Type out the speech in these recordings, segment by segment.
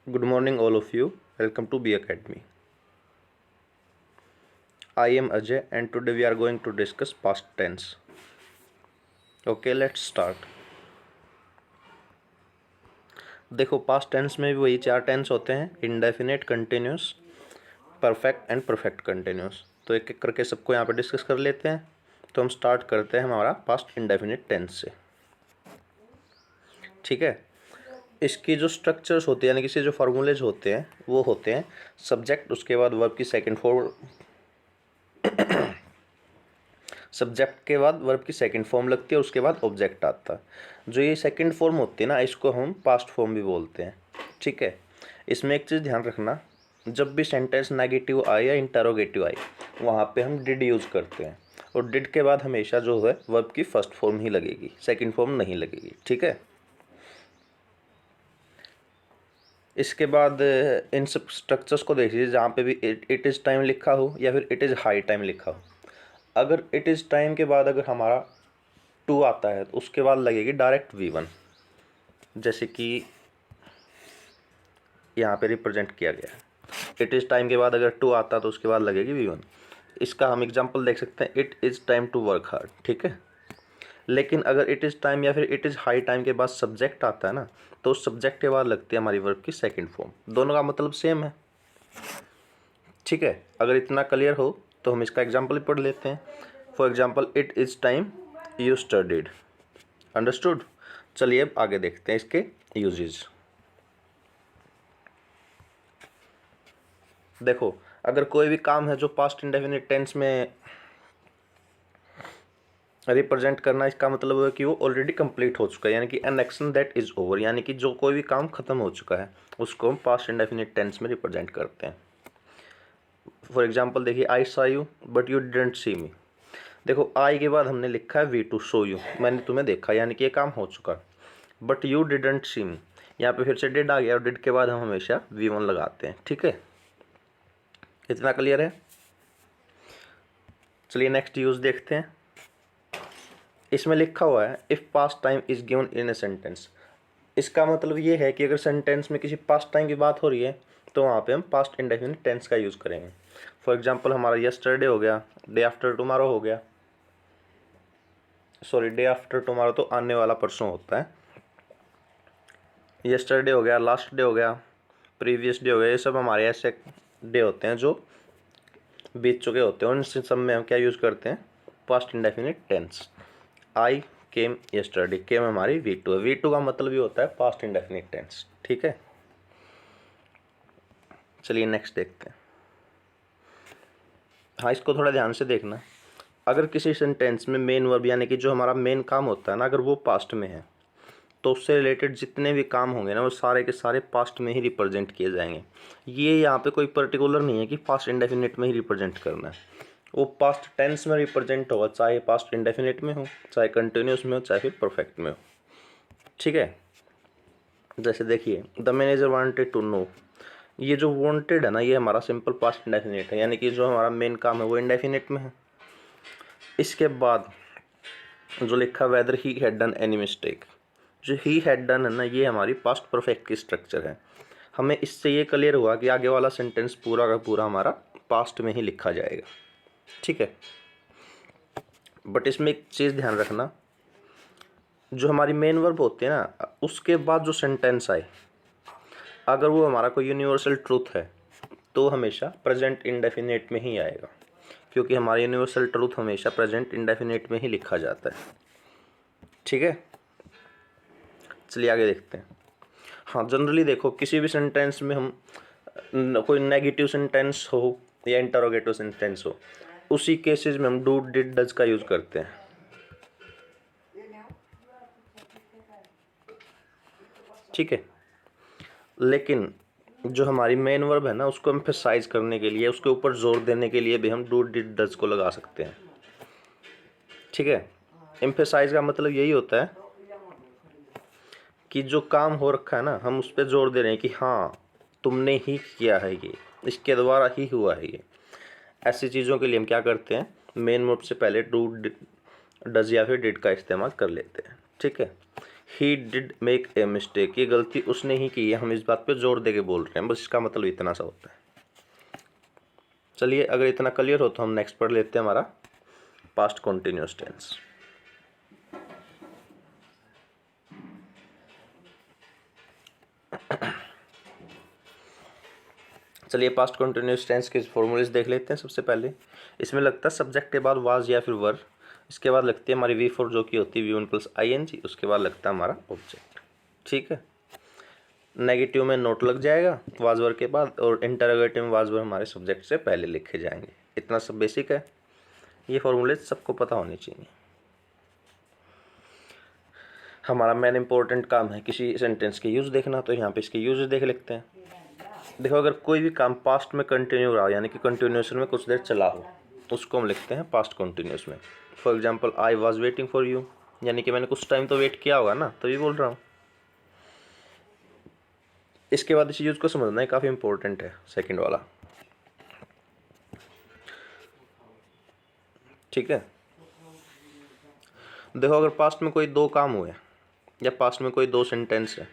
Good morning, all of you. Welcome to B Academy. I am Ajay, and today we are going to discuss past tense. Okay, let's start. देखो, past tense में भी वही चार tense होते हैं: indefinite, continuous, perfect and perfect continuous. तो एक एक करके सबको यहाँ पे डिस्कस कर लेते हैं। तो हम स्टार्ट करते हैं हमारा पास्ट इंडेफिनिट टेंस से। ठीक है, इसकी जो स्ट्रक्चर्स होते हैं यानी कि इसके जो फार्मूलेज होते हैं वो होते हैं सब्जेक्ट, उसके बाद वर्ब की सेकंड फॉर्म, सब्जेक्ट के बाद वर्ब की सेकंड फॉर्म लगती है और उसके बाद ऑब्जेक्ट आता है। जो ये सेकंड फॉर्म होती है ना, इसको हम पास्ट फॉर्म भी बोलते हैं। ठीक है, इसमें एक चीज़ ध्यान रखना, जब भी सेंटेंस नेगेटिव आए या इंटरोगेटिव आए वहाँ पे हम डिड यूज़ करते हैं, और डिड के बाद हमेशा जो है वर्ब की फर्स्ट फॉर्म ही लगेगी, सेकेंड फॉर्म नहीं लगेगी। ठीक है, इसके बाद इन सब स्ट्रक्चर्स को देख लीजिए, जहाँ पे भी इट इज़ टाइम लिखा हो या फिर इट इज़ हाई टाइम लिखा हो। अगर इट इज़ टाइम के बाद अगर हमारा टू आता है तो उसके बाद लगेगी डायरेक्ट V1, जैसे कि यहाँ पे रिप्रेजेंट किया गया है। इट इज़ टाइम के बाद अगर टू आता है तो उसके बाद लगेगी V1। इसका हम एग्जांपल देख सकते हैं, it is time to work hard. ठीक है, लेकिन अगर इट इज़ टाइम या फिर इट इज़ हाई टाइम के बाद सब्जेक्ट आता है ना, तो उस सब्जेक्ट के बाद लगती है हमारी वर्ब की सेकेंड फॉर्म। दोनों का मतलब सेम है। ठीक है, अगर इतना क्लियर हो तो हम इसका एग्जाम्पल पढ़ लेते हैं। For example, it is time you studied. Understood. चलिए अब आगे देखते हैं इसके यूजेस। देखो, अगर कोई भी काम है जो पास्ट इंडेफिनिट टेंस में रिप्रेजेंट करना, इसका मतलब है कि वो ऑलरेडी कंप्लीट हो चुका है, यानी कि an action that is over, यानी कि जो कोई भी काम खत्म हो चुका है उसको हम पास्ट इंडेफिनिट टेंस में रिप्रेजेंट करते हैं। फॉर एग्जाम्पल देखिए, I saw you but you didn't see me. देखो, आई के बाद हमने लिखा है V2, शो यू, मैंने तुम्हें देखा, यानी कि ये काम हो चुका। बट यू डिडंट सी मी, यहाँ पे फिर से डिड आ गया, और डिड के बाद हम हमेशा V1 लगाते हैं। ठीक है, इतना क्लियर है। चलिए नेक्स्ट यूज देखते हैं। इसमें लिखा हुआ है if past time is given in a sentence. इसका मतलब ये है कि अगर सेंटेंस में किसी पास्ट टाइम की बात हो रही है तो वहाँ पे हम पास्ट इंडेफिनिट टेंस का यूज़ करेंगे। फॉर एग्जांपल, हमारा यस्टरडे हो गया, डे आफ्टर टुमारो हो गया, सॉरी डे आफ्टर टुमारो तो आने वाला परसों होता है। यस्टरडे हो गया, लास्ट डे हो गया, प्रीवियस डे हो गया, ये सब हमारे ऐसे डे होते हैं जो बीत चुके होते हैं, उन सब में हम क्या यूज़ करते हैं, पास्ट इंडेफिनिट टेंस। आई केम यस्टरडे, केम हमारी V2 है। V2 का मतलब ये होता है पास्ट इंडेफिनिट टेंस। ठीक है, चलिए नेक्स्ट देखते हैं। हाँ, इसको थोड़ा ध्यान से देखना। अगर किसी सेंटेंस में मेन वर्ब यानी कि जो हमारा मेन काम होता है ना, अगर वो पास्ट में है तो उससे रिलेटेड जितने भी काम होंगे ना वो सारे के सारे पास्ट में ही रिप्रेजेंट किए जाएंगे। ये यहाँ पे कोई पर्टिकुलर नहीं है कि पास्ट इंडेफिनिट में ही रिप्रेजेंट करना है, वो पास्ट टेंस में रिप्रेजेंट होगा, चाहे पास्ट इंडेफिनिट में हो, चाहे कंटिन्यूस में हो, चाहे फिर परफेक्ट में हो। ठीक है, जैसे देखिए, the manager wanted to know, ये जो वांटेड है ना, ये हमारा सिंपल पास्ट इंडेफिनिट है, यानी कि जो हमारा मेन काम है वो इंडेफिनिट में है। इसके बाद जो लिखा weather he had done any mistake, जो ही हैड डन है ना, ये हमारी पास्ट परफेक्ट की स्ट्रक्चर है। हमें इससे ये क्लियर हुआ कि आगे वाला सेंटेंस पूरा का पूरा हमारा पास्ट में ही लिखा जाएगा। ठीक है, बट इसमें एक चीज़ ध्यान रखना, जो हमारी मेन वर्ब होती है ना, उसके बाद जो सेंटेंस आए अगर वो हमारा कोई यूनिवर्सल ट्रूथ है तो हमेशा प्रेजेंट इंडेफिनिट में ही आएगा, क्योंकि हमारा यूनिवर्सल ट्रूथ हमेशा प्रेजेंट इंडेफिनिट में ही लिखा जाता है। ठीक है, चलिए आगे देखते हैं। हाँ, जनरली देखो, किसी भी सेंटेंस में हम कोई नेगेटिव सेंटेंस हो या इंटरोगेटिव सेंटेंस हो, उसी केसेस में हम डू डिड डज का यूज़ करते हैं। ठीक है, लेकिन जो हमारी मेन वर्ब है ना, उसको एम्फेसाइज करने के लिए, उसके ऊपर जोर देने के लिए भी हम डू डिड डज को लगा सकते हैं। ठीक है, एम्फेसाइज का मतलब यही होता है कि जो काम हो रखा है ना, हम उस पर जोर दे रहे हैं कि हाँ तुमने ही किया है, ये इसके द्वारा ही हुआ है ये। ऐसी चीज़ों के लिए हम क्या करते हैं, मेन वर्ब से पहले डू डज या फिर डिड का इस्तेमाल कर लेते हैं। ठीक है, he did make a mistake, ये गलती उसने ही की है, हम इस बात पे जोर दे के बोल रहे हैं, बस इसका मतलब इतना सा होता है। चलिए अगर इतना क्लियर हो तो हम नेक्स्ट पढ़ लेते हैं हमारा पास्ट कॉन्टिन्यूस टेंस। चलिए पास्ट कॉन्टिन्यूस टेंस के फॉर्मूलेज देख लेते हैं। सबसे पहले इसमें लगता है सब्जेक्ट के बाद वाज या फिर वर, इसके बाद लगती है हमारी V4 जो कि होती है V1 प्लस ING, उसके बाद लगता है हमारा ऑब्जेक्ट। ठीक है, नेगेटिव में नोट लग जाएगा वाज वर के बाद, और इंटरोगेटिव में वाज वर हमारे सब्जेक्ट से पहले लिखे जाएंगे। इतना सब बेसिक है, ये फॉर्मूलेज सबको पता होनी चाहिए। हमारा मेन इंपॉर्टेंट काम है किसी सेंटेंस के यूज़ देखना, तो यहाँ पे इसके यूज़ देख लेते हैं। देखो अगर कोई भी काम पास्ट में कंटिन्यू रहा यानी कि कंटिन्यूएशन में कुछ देर चला हो, उसको हम लिखते हैं पास्ट कंटिन्यूस में। For example I was waiting for you, यानी कि मैंने कुछ टाइम तो वेट किया होगा ना, तभी बोल रहा हूँ। इसके बाद इस यूज़ को समझना है, काफ़ी इंपॉर्टेंट है सेकंड वाला। ठीक है, देखो अगर पास्ट में कोई दो काम हुए या पास्ट में कोई दो सेंटेंस है,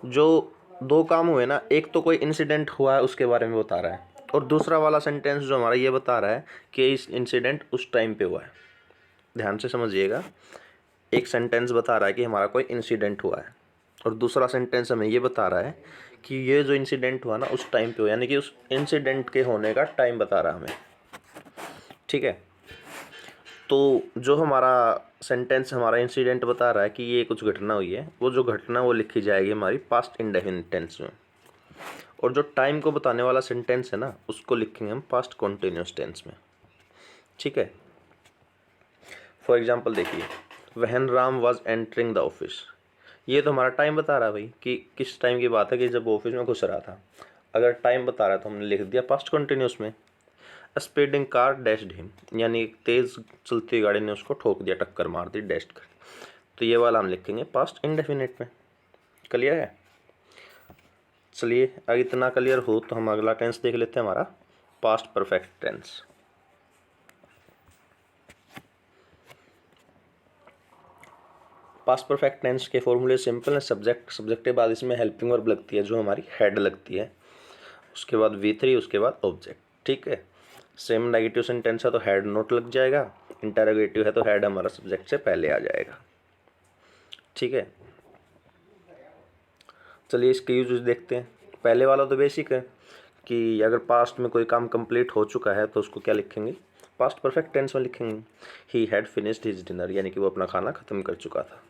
जो दो काम हुए ना, एक तो कोई इंसिडेंट हुआ है उसके बारे में बता रहा है, और दूसरा वाला सेंटेंस जो हमारा ये बता रहा है कि इस इंसिडेंट उस टाइम पे हुआ है। ध्यान से समझिएगा, एक सेंटेंस बता रहा है कि हमारा कोई इंसिडेंट हुआ है, और दूसरा सेंटेंस हमें ये बता रहा है कि ये जो इंसिडेंट हुआ ना उस टाइम पे हुआ, यानी कि उस इंसिडेंट के होने का टाइम बता रहा है हमें। ठीक है, तो जो हमारा सेंटेंस हमारा इंसिडेंट बता रहा है कि ये कुछ घटना हुई है, वो जो घटना वो लिखी जाएगी हमारी पास्ट इंडेफिनिट टेंस में, और जो टाइम को बताने वाला सेंटेंस है ना उसको लिखेंगे हम पास्ट कॉन्टिन्यूस टेंस में। ठीक है, फॉर एग्जांपल देखिए, when Ram was entering the office, ये तो हमारा टाइम बता रहा है भाई कि किस टाइम की बात है, कि जब ऑफिस में घुस रहा था। अगर टाइम बता रहा है तो हमने लिख दिया पास्ट कॉन्टिन्यूस में। स्पीडिंग कार डैश्ड हिम, यानी एक तेज़ चलती गाड़ी ने उसको ठोक दिया, टक्कर मार दी, डैश्ड कर, तो ये वाला हम लिखेंगे पास्ट इंडेफिनिट में। क्लियर है? चलिए अगर इतना क्लियर हो तो हम अगला टेंस देख लेते हैं, हमारा past perfect tense. Past perfect tense के फॉर्मूले सिंपल है। सब्जेक्ट के बाद इसमें हेल्पिंग वर्ब लगती है जो हमारी हेड लगती है, उसके बाद V3, उसके बाद ऑब्जेक्ट। ठीक है, सेम नेगेटिव सेंटेंस है तो हेड नोट लग जाएगा, इंटरोगेटिव है तो हेड हमारा सब्जेक्ट से पहले आ जाएगा। ठीक है, चलिए इसके यूज देखते हैं। पहले वाला तो बेसिक है कि अगर पास्ट में कोई काम कंप्लीट हो चुका है तो उसको क्या लिखेंगे, पास्ट परफेक्ट टेंस में लिखेंगे। He had finished his dinner, यानी कि वो अपना खाना ख़त्म कर चुका था।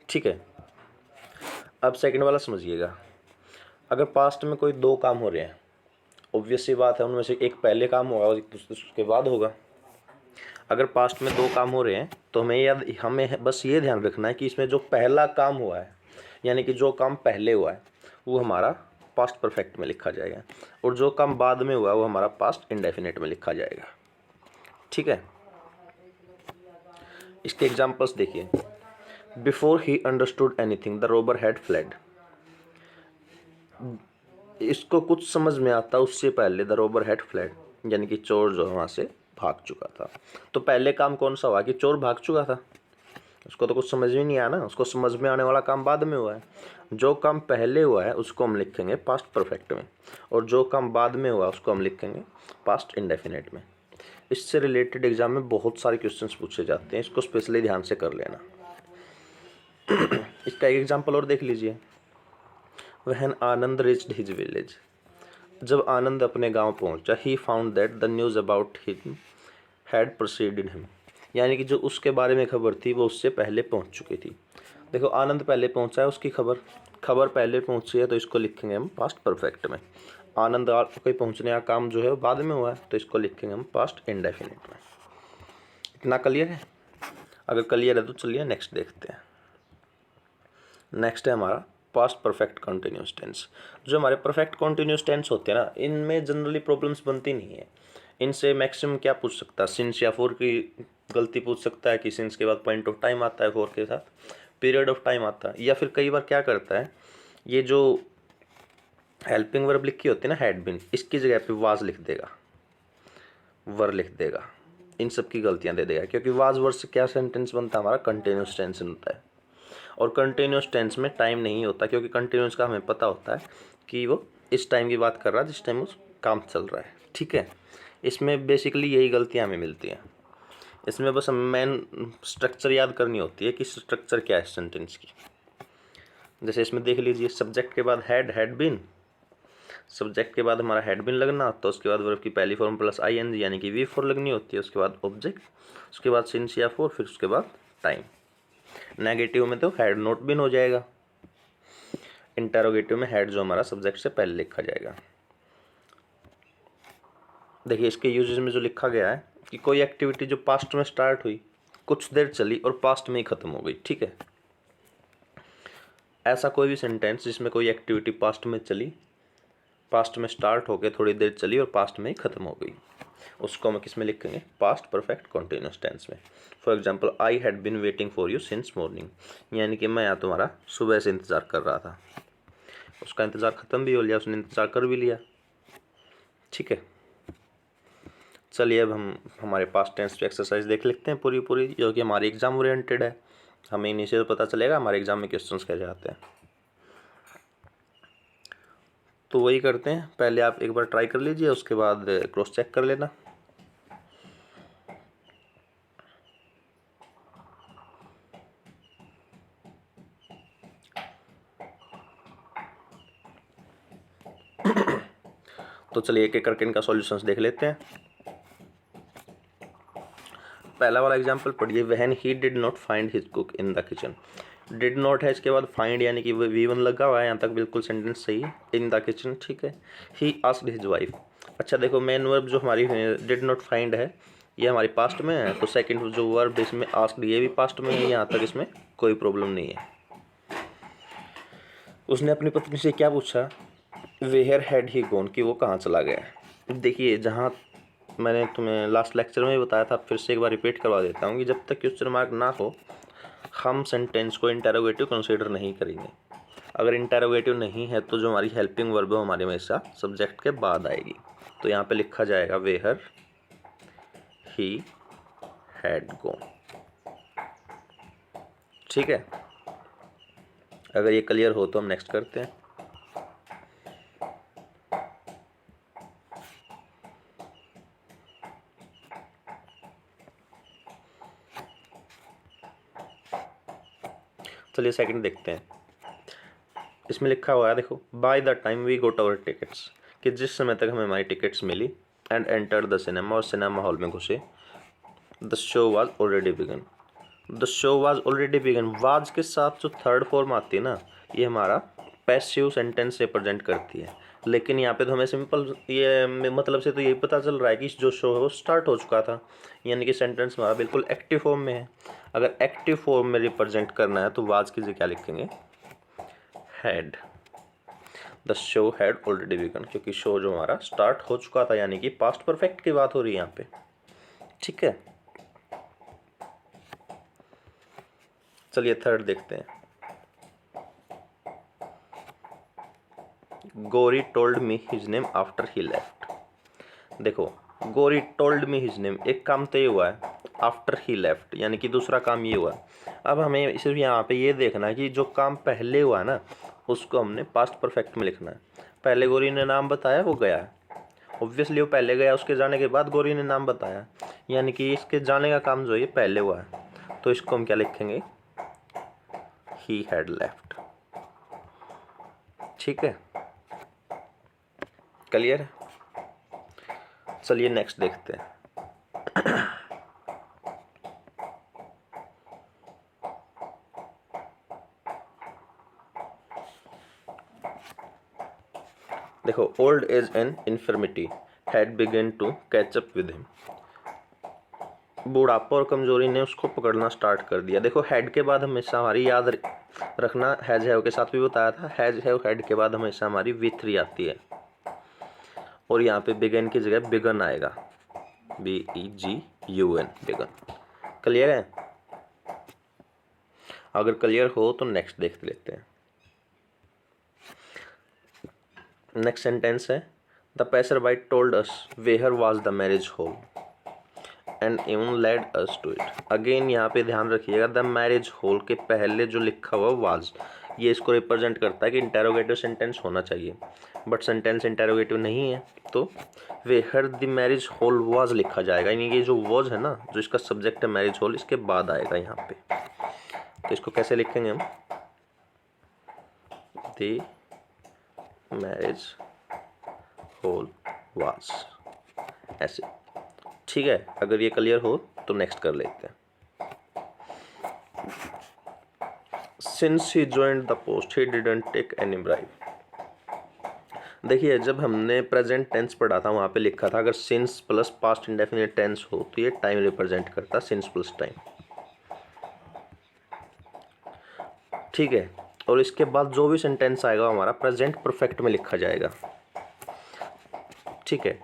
ठीक है, अब सेकंड वाला समझिएगा। अगर पास्ट में कोई दो काम हो रहे हैं, ऑब्वियस सी बात है उनमें से एक पहले काम होगा और उसके बाद होगा। अगर पास्ट में दो काम हो रहे हैं तो हमें बस ये ध्यान रखना है कि इसमें जो पहला काम हुआ है, यानी कि जो काम पहले हुआ है, वो हमारा पास्ट परफेक्ट में लिखा जाएगा, और जो काम बाद में हुआ वो हमारा पास्ट इंडेफिनिट में लिखा जाएगा। ठीक है, इसके एग्जाम्पल्स देखिए। Before he understood anything the Rober had fled, इसको कुछ समझ में आता उससे पहले द रोबर हैड फ्लेड, यानी कि चोर जो है वहाँ से भाग चुका था। तो पहले काम कौन सा हुआ कि चोर भाग चुका था, उसको तो कुछ समझ में नहीं आया ना, उसको समझ में आने वाला काम बाद में हुआ है। जो काम पहले हुआ है उसको हम लिखेंगे पास्ट परफेक्ट में, और जो काम बाद में हुआ उसको हम लिखेंगे पास्ट इंडेफिनिट में। इससे रिलेटेड एग्जाम में बहुत सारे क्वेश्चंस पूछे जाते हैं, इसको स्पेशली ध्यान से कर लेना। इसका एक एग्जाम्पल और देख लीजिए। When Anand reached his village, जब आनंद अपने गांव पहुंचा, he found that the news about him had proceeded him, यानी कि जो उसके बारे में खबर थी वो उससे पहले पहुंच चुकी थी। देखो आनंद पहले पहुंचा है, उसकी खबर पहले पहुंची है, तो इसको लिखेंगे हम पास्ट परफेक्ट में। आनंद कोई पहुंचने का काम जो है वो बाद में हुआ है, तो इसको लिखेंगे हम पास्ट इंडेफिनिट में। इतना क्लियर है? अगर क्लियर है तो चलिए नेक्स्ट देखते हैं। नेक्स्ट है हमारा पास्ट परफेक्ट कॉन्टिन्यूस टेंस। जो हमारे परफेक्ट कॉन्टिन्यूस टेंस होते हैं ना, इनमें जनरली प्रॉब्लम्स बनती नहीं है। इनसे मैक्सिमम क्या पूछ सकता है, सिंस या फोर की गलती पूछ सकता है कि सिंस के बाद पॉइंट ऑफ टाइम आता है, फोर के साथ पीरियड ऑफ टाइम आता है, या फिर कई बार क्या करता है, ये जो हेल्पिंग वर्ब लिखी होती है ना, हैड बीन, इसकी जगह पे वाज लिख देगा, वर लिख देगा। इन सब की गलतियाँ दे देगा, क्योंकि वाज वर्ड से क्या सेंटेंस बनता है हमारा, कंटिन्यूस टेंस बनता है। और कंटिन्यूस टेंस में टाइम नहीं होता, क्योंकि कंटिन्यूस का हमें पता होता है कि वो इस टाइम की बात कर रहा है जिस टाइम उस काम चल रहा है। ठीक है, इसमें बेसिकली यही गलतियाँ हमें मिलती हैं। इसमें बस हमें मेन स्ट्रक्चर याद करनी होती है कि स्ट्रक्चर क्या है सेंटेंस की। जैसे इसमें देख लीजिए, सब्जेक्ट के बाद हैड बीन, सब्जेक्ट के बाद हमारा हैड बीन लगना होता है, उसके बाद वर्ब की पहली फॉर्म प्लस ING यानी कि V4 लगनी होती है, उसके बाद ऑब्जेक्ट, उसके बाद सिंस या फॉर, फिर उसके बाद टाइम। नेगेटिव में तो हैड नॉट बीन हो जाएगा, इंटरोगेटिव में हैड जो हमारा सब्जेक्ट से पहले लिखा जाएगा। देखिए इसके यूजेस में जो लिखा गया है कि कोई एक्टिविटी जो पास्ट में स्टार्ट हुई, कुछ देर चली और पास्ट में ही खत्म हो गई। ठीक है, ऐसा कोई भी सेंटेंस जिसमें कोई एक्टिविटी पास्ट में चली, पास्ट में स्टार्ट होकर थोड़ी देर चली और पास्ट में ही खत्म हो गई, उसको हम किस में लिखेंगे, पास्ट परफेक्ट कॉन्टिन्यूस टेंस में। For example, I had been waiting for you since morning, यानी कि मैं यहाँ तुम्हारा सुबह से इंतज़ार कर रहा था। उसका इंतज़ार ख़त्म भी हो लिया, उसने इंतज़ार कर भी लिया। ठीक है, चलिए अब हम हमारे पास्ट टेंस पे एक्सरसाइज देख लेते हैं पूरी, जो कि हमारी एग्जाम ओरिएंटेड है। हमें इन्हीं से पता चलेगा हमारे एग्जाम में क्वेश्चंस कैसे आते हैं। तो वही करते हैं, पहले आप एक बार ट्राई कर लीजिए, उसके बाद क्रॉस चेक कर लेना। तो चलिए एक एक करके इनका सॉल्यूशंस देख लेते हैं। पहला वाला एग्जांपल पढ़िए, when he did not find his cook in the kitchen. Did not है, इसके बाद फाइंड यानी कि वो V1 लगा हुआ है, यहाँ तक बिल्कुल सेंटेंस सही है। इन द किचन, ठीक है। ही आस्क्ड हिज वाइफ, अच्छा देखो मेन वर्ब जो हमारी डिड नॉट फाइंड है ये हमारी पास्ट में है, तो सेकंड जो वर्ब इसमें आस्क्ड ये भी पास्ट में है, यहाँ तक इसमें कोई प्रॉब्लम नहीं है। उसने अपनी पत्नी से क्या पूछा, वेयर हैड ही गॉन, कि वो कहाँ चला गया। देखिए जहाँ मैंने तुम्हें लास्ट लेक्चर में भी बताया था, फिर से एक बार रिपीट करवा देता हूँ कि जब तक क्वेश्चन मार्क ना हो हम सेंटेंस को इंटरोगेटिव कंसीडर नहीं करेंगे। अगर इंटरोगेटिव नहीं है तो जो हमारी हेल्पिंग वर्ब है हमारे हमेशा सब्जेक्ट के बाद आएगी। तो यहाँ पे लिखा जाएगा वेयर ही हैड गॉन। ठीक है, अगर ये क्लियर हो तो हम नेक्स्ट करते हैं। चलिए सेकंड देखते हैं। इसमें लिखा हुआ है देखो, by the time we got our tickets, कि जिस समय तक हमें हमारी टिकट्स मिली, एंड एंटर द सिनेमा, और सिनेमा हॉल में घुसे, the show was already begin. The show was already begin, was के साथ जो थर्ड फॉर्म आती है ना, ये हमारा पैसिव सेंटेंस रिप्रेजेंट करती है। लेकिन यहाँ पे तो हमें सिंपल ये मतलब से तो यही पता चल रहा है कि जो शो है वो स्टार्ट हो चुका था, यानी कि सेंटेंस हमारा बिल्कुल एक्टिव फॉर्म में है। अगर एक्टिव फॉर्म में रिप्रेजेंट करना है तो वाज की जगह क्या लिखेंगे, had. The show had already begin, क्योंकि शो जो हमारा स्टार्ट हो चुका था, यानी कि पास्ट परफेक्ट की बात हो रही है यहाँ पे। ठीक है, चलिए थर्ड देखते हैं। गोरी told me his name after he left. देखो गोरी टोल्ड मी हिज नेम, एक काम तो ये हुआ है, आफ्टर ही लेफ्ट यानी कि दूसरा काम ये हुआ है। अब हमें इसे यहाँ पे ये देखना है कि जो काम पहले हुआ ना उसको हमने पास्ट परफेक्ट में लिखना है। पहले गोरी ने नाम बताया, वो गया है, ऑब्वियसली वो पहले गया, उसके जाने के बाद गोरी ने नाम बताया, यानी कि इसके जाने का काम जो है ये पहले हुआ है, तो इसको हम क्या लिखेंगे, ही हैड लेफ्ट। ठीक है, क्लियर है। चलिए नेक्स्ट देखते हैं। देखो, old age and infirmity had begun to catch up with him. बुढ़ापा और कमजोरी ने उसको पकड़ना स्टार्ट कर दिया। देखो हैड के बाद हमेशा हमारी याद रखना, हैज हैव के साथ भी बताया था, हैज हैव हैड के बाद हमेशा हमारी V3 आती है, और यहाँ पे बिगन की जगह बिगन आएगा, BEGUN, बिगन। क्लियर है। अगर क्लियर हो तो नेक्स्ट देख लेते हैं। नेक्स्ट सेंटेंस है, the passerby told us where was the marriage hall. And even led us to it. Again यहाँ पे ध्यान रखिएगा, द मैरिज हॉल के पहले जो लिखा हुआ वाज, ये इसको रिप्रेजेंट करता है कि इंटेरोगेटिव सेंटेंस होना चाहिए, बट सेंटेंस इंटेरोगेटिव नहीं है, तो where the marriage hall was लिखा जाएगा। यानी ये जो वाज है ना, जो इसका सब्जेक्ट है मैरिज हॉल, इसके बाद आएगा यहाँ पे। तो इसको कैसे लिखेंगे हम, द मैरिज हॉल वाज, ऐसे। ठीक है, अगर ये क्लियर हो तो नेक्स्ट कर लेते हैं। Since he joined the post he didn't take any bribe. देखिए, जब हमने प्रेजेंट टेंस पढ़ा था वहाँ पे लिखा था अगर since plus past indefinite tense हो तो ये टाइम रिप्रेजेंट करता, सिंस प्लस टाइम। ठीक है, और इसके बाद जो भी सेंटेंस आएगा हमारा प्रेजेंट परफेक्ट में लिखा जाएगा। ठीक है,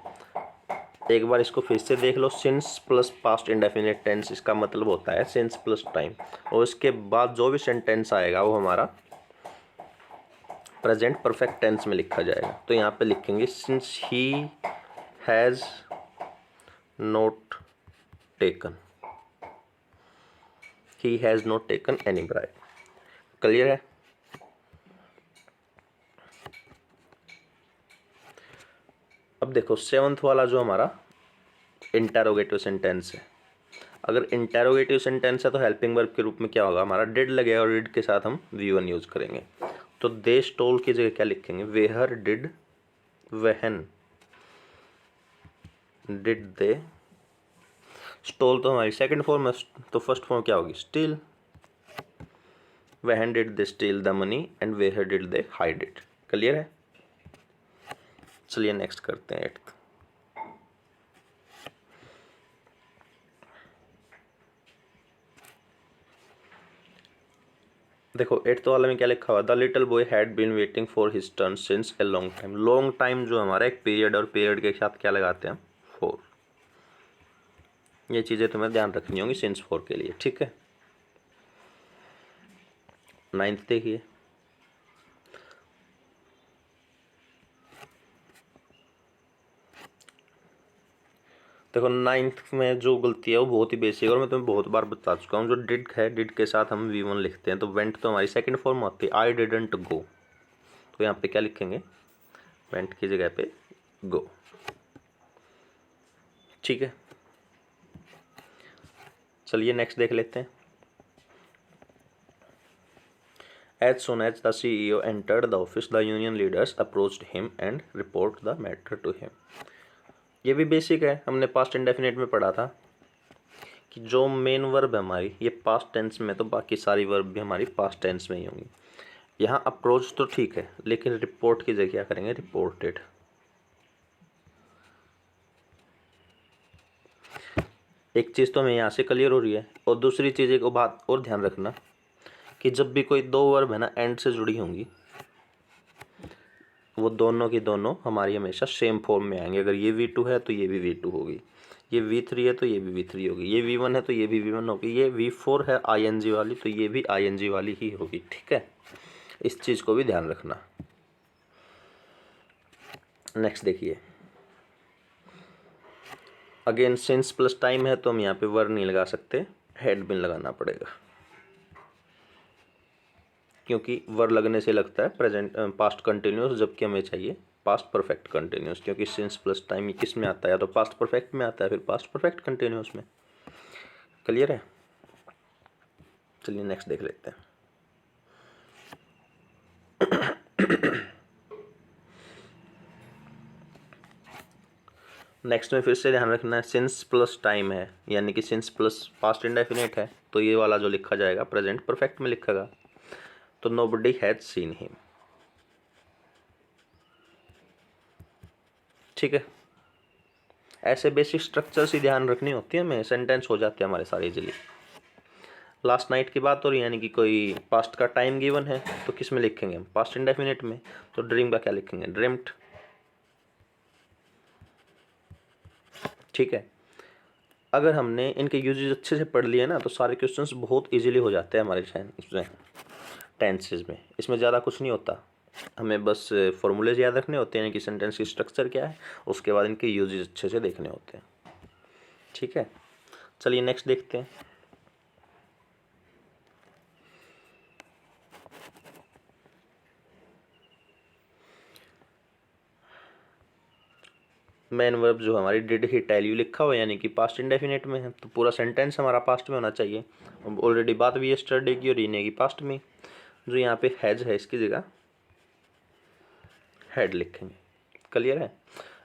एक बार इसको फिर से देख लो, since plus past indefinite tense, इसका मतलब होता है सिंस प्लस टाइम, और इसके बाद जो भी सेंटेंस आएगा वो हमारा प्रेजेंट परफेक्ट टेंस में लिखा जाएगा। तो यहाँ पे लिखेंगे since he has not taken, he has not taken any bribe. Clear है? अब देखो सेवंथ वाला जो हमारा इंटेरोगेटिव सेंटेंस है, अगर इंटेरोगेटिव सेंटेंस है तो हेल्पिंग वर्ब के रूप में क्या होगा, हमारा डिड लगेगा, और डिड के साथ हम V1 यूज करेंगे। तो दे स्टोल की जगह क्या लिखेंगे, वेहर डिड वहन डिड दे स्टोल, तो हमारी सेकंड फॉर्म है, तो फर्स्ट फॉर्म क्या होगी, स्टील। वहन did they still the money and वेहर did they hide it. Clear है? चलिए नेक्स्ट करते हैं 8th। देखो 8th वाले में क्या लिखा हुआ, the little boy had been waiting for his turn since a long time. Long time जो हमारा एक पीरियड, और पीरियड के साथ क्या लगाते हैं, 4। ये चीज़ें तुम्हें ध्यान रखनी होंगी सिंस 4 के लिए। ठीक है, 9th देखिए, देखो 9th में जो गलती है वो बहुत ही बेसिक है और मैं तुम्हें बहुत बार बता चुका हूँ। जो डिड है, डिड के साथ हम V1 लिखते हैं, तो वेंट तो हमारी सेकंड फॉर्म होती है, आई डिडंट गो, तो यहाँ पे क्या लिखेंगे, वेंट की जगह पे गो। ठीक है, चलिए नेक्स्ट देख लेते हैं। As soon as the CEO entered the office, the union leaders approached him and reported the matter to him। ये भी बेसिक है, हमने पास्ट इंडेफिनिट में पढ़ा था कि जो मेन वर्ब है हमारी ये पास्ट टेंस में, तो बाकी सारी वर्ब भी हमारी पास्ट टेंस में ही होंगी। यहाँ अप्रोच तो ठीक है, लेकिन रिपोर्ट की जगह क्या करेंगे, रिपोर्टेड। एक चीज़ तो हमें यहाँ से क्लियर हो रही है, और दूसरी चीज़ एक बात और ध्यान रखना कि जब भी कोई दो वर्ब है ना एंड से जुड़ी होंगी, वो दोनों की दोनों हमारी हमेशा सेम फॉर्म में आएंगे। अगर ये V2 है तो ये भी V2 होगी, ये V3 है तो ये भी V3 होगी, ये V1 है तो ये भी V1 होगी, ये V4 है ING वाली तो ये भी ING वाली ही होगी। ठीक है, इस चीज़ को भी ध्यान रखना। नेक्स्ट देखिए, अगेन सिंस प्लस टाइम है तो हम यहाँ पे वर नहीं लगा सकते, हैड बीन लगाना पड़ेगा, क्योंकि वर लगने से लगता है प्रेजेंट पास्ट कंटिन्यूस, जबकि हमें चाहिए पास्ट परफेक्ट कंटिन्यूस, क्योंकि सिंस प्लस टाइम किस में आता है, या तो पास्ट परफेक्ट में आता है, फिर पास्ट परफेक्ट कंटिन्यूस में। क्लियर है? चलिए नेक्स्ट देख लेते हैं। नेक्स्ट में फिर से ध्यान रखना है, सिंस प्लस टाइम है, यानी कि सिंस प्लस पास्ट इंडेफिनिट है, तो ये वाला जो लिखा जाएगा प्रेजेंट परफेक्ट में लिखेगा। तो नोबडी हैड सीन हिम। ठीक है, ऐसे बेसिक स्ट्रक्चर्स ही ध्यान रखनी होती है हमें, सेंटेंस हो जाते हैं हमारे सारे इजीली। लास्ट नाइट की बात हो रही है, यानी कि कोई पास्ट का टाइम गिवन है तो किस में लिखेंगे हम, पास्ट इंडेफिनिट में। तो ड्रीम का क्या लिखेंगे, ड्रीम्ड। ठीक है, अगर हमने इनके यूजेज अच्छे से पढ़ लिए ना तो सारे क्वेश्चंस बहुत इजीली हो जाते हैं हमारे इसमें टेंसेज में। इसमें ज़्यादा कुछ नहीं होता, हमें बस फॉर्मूलेज याद रखने होते हैं कि सेंटेंस की स्ट्रक्चर क्या है, उसके बाद इनके यूजेज अच्छे से देखने होते हैं। ठीक है, चलिए नेक्स्ट देखते हैं। मेन वर्ब जो हमारी डिड ही टेल यू लिखा हुआ है, यानी कि पास्ट इंडेफिनेट में है, तो पूरा सेंटेंस हमारा पास्ट में होना चाहिए। अब ऑलरेडी बात भी यस्टरडे की और रीने की पास्ट में। जो यहाँ पे हैज है इसकी जगह हैड लिखेंगे। क्लियर है?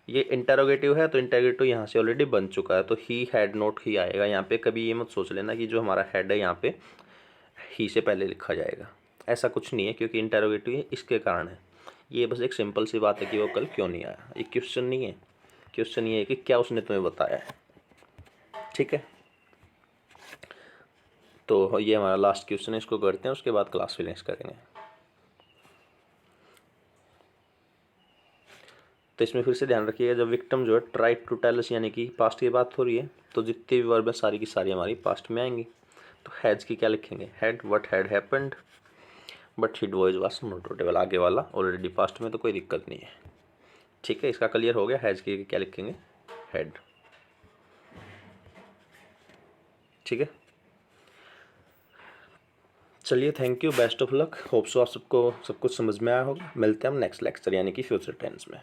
ये इंटरोगेटिव है तो इंटरोगेटिव यहाँ से ऑलरेडी बन चुका है, तो ही हैड नॉट ही आएगा यहाँ पे। कभी ये मत सोच लेना कि जो हमारा हैड है यहाँ पे ही से पहले लिखा जाएगा, ऐसा कुछ नहीं है, क्योंकि इंटरोगेटिव है इसके कारण है। ये बस एक सिंपल सी बात है कि वो कल क्यों नहीं आया। ये क्वेश्चन नहीं है, क्वेश्चन ये है कि क्या उसने तुम्हें बताया है। ठीक है, तो ये हमारा लास्ट क्वेश्चन है, इसको करते हैं, उसके बाद क्लास फिनिश करेंगे। तो इसमें फिर से ध्यान रखिएगा, जब विक्टिम जो है ट्राई टू टेल अस यानी कि पास्ट की बात हो रही है, तो जितनी भी वर्ब है सारी की सारी हमारी पास्ट में आएंगी। तो हैज की क्या लिखेंगे? Had what had happened but his voice was not notable. आगे वाला ऑलरेडी पास्ट में तो कोई दिक्कत नहीं है। ठीक है, इसका क्लियर हो गया। हैज की क्या लिखेंगे? हैड। ठीक है, चलिए thank you, best of luck. Hope so आप सबको सब कुछ समझ में आया होगा। मिलते हैं हम नेक्स्ट लेक्चर यानी कि फ्यूचर टेंस में।